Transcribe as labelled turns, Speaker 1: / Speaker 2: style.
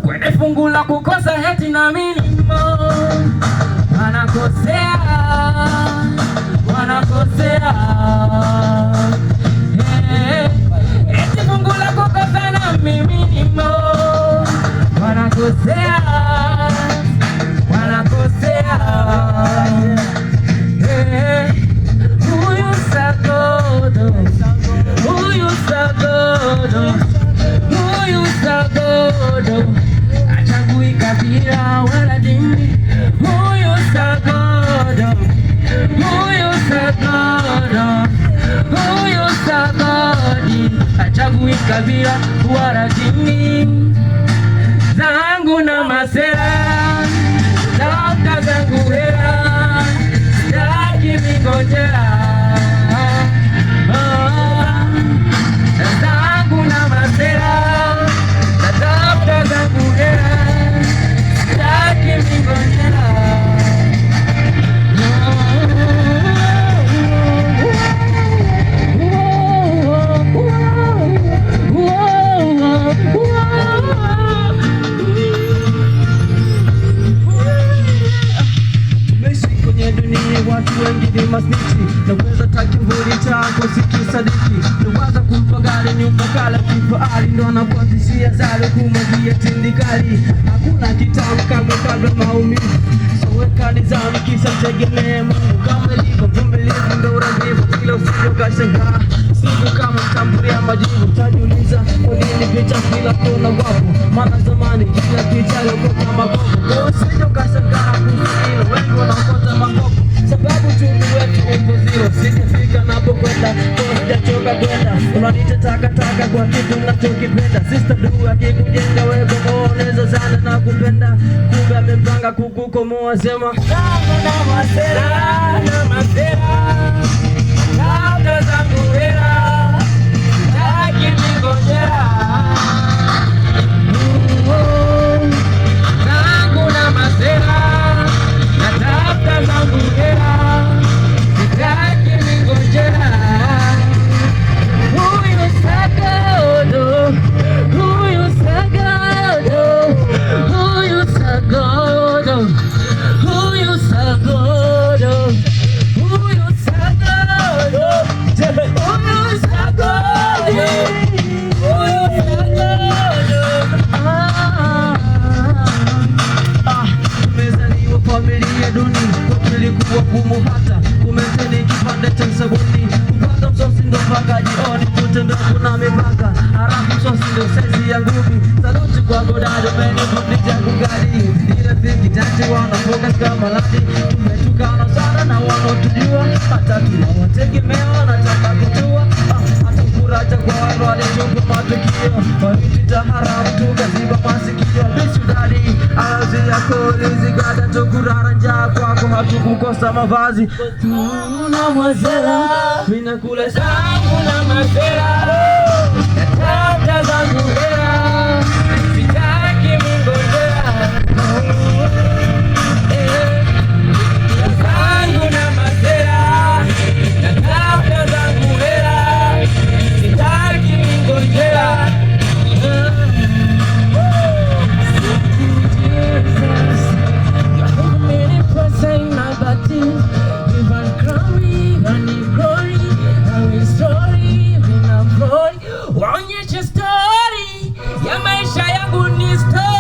Speaker 1: Kwenye fungu la kukosa heti na minimo wanakosea, wanakosea. Heti fungu la kukosa na minimo wanakosea, wanakosea. Huyu Sagodo, huyu Sagodo, huyu Sagodo hachagui kabila wala dini. Huyu Sagodo, huyu Sagodo, huyu Sagodi hachagui kabila wala dini. Zangu na masera, dada zangu hera, sitaki mingojera. Zangu na masera, dada zangu hera, sitaki mingojera. Watu wengi ni masnichi, naweza takivuli chako sikisadiki. Nawaza kumpa gari nyumba kala kifahari, ndo anakuanzishia zale kumwagia tindikali. Hakuna kitamu kama kabla maumivu, soweka nizamu kisa mtegemee Mungu. Kama ilivyo vumilivu ndo uragivu, kila usiku kashangaa siku kama mtambulia majivu. Tajiuliza kwa nini picha kila kona wapo, maana zamani kila picha ilikuwa magogo. Kwa usije ukashangaa kufikiri wengi wanaokota magogo, sababu chumi wetu upo zero. Sijafika napo kwenda, kwa sijachoka kwenda. Unanita taka kwa kitu nachokipenda. Sister du akikujenga wewe kuoneza sana na kupenda, kumbe amempanga kukukomoa. Sema zangu na masera, na masera, dada zangu hera, sitaki mingojera. Zangu na masera, na dada zangu hera, sitaki mingojera. Huyu Sagodo, huyu Sagodo, huyu Sagodo, huyu Sagodo, huyu Sagodo, huyu Sagodo, huyu Sagodo. Tumezaliwa familia duni, kulikuwa gumu hata kumeteni kipande cha sabuni. Kupata msosi ndo mpaka jioni, kutembea kuna mipaka, harafu msosi ndo saizi ya ngumi. Saluti kwa godado meni kundija kugadi, ile fiki tati wana focus kama lati. Tumetukana sana na wanaotujua, hata tunawategemea wanataka kutua. Hata kuraja kwa watu walichupa matukio, walitita haramu tukaziba masikio. Bishudari azi yako lizigada tukurara njaa kwako, hatukukosa mavazi. Tuna mazela, mina kule zangu na mazela, dada zangu hera, sitaki mingojera.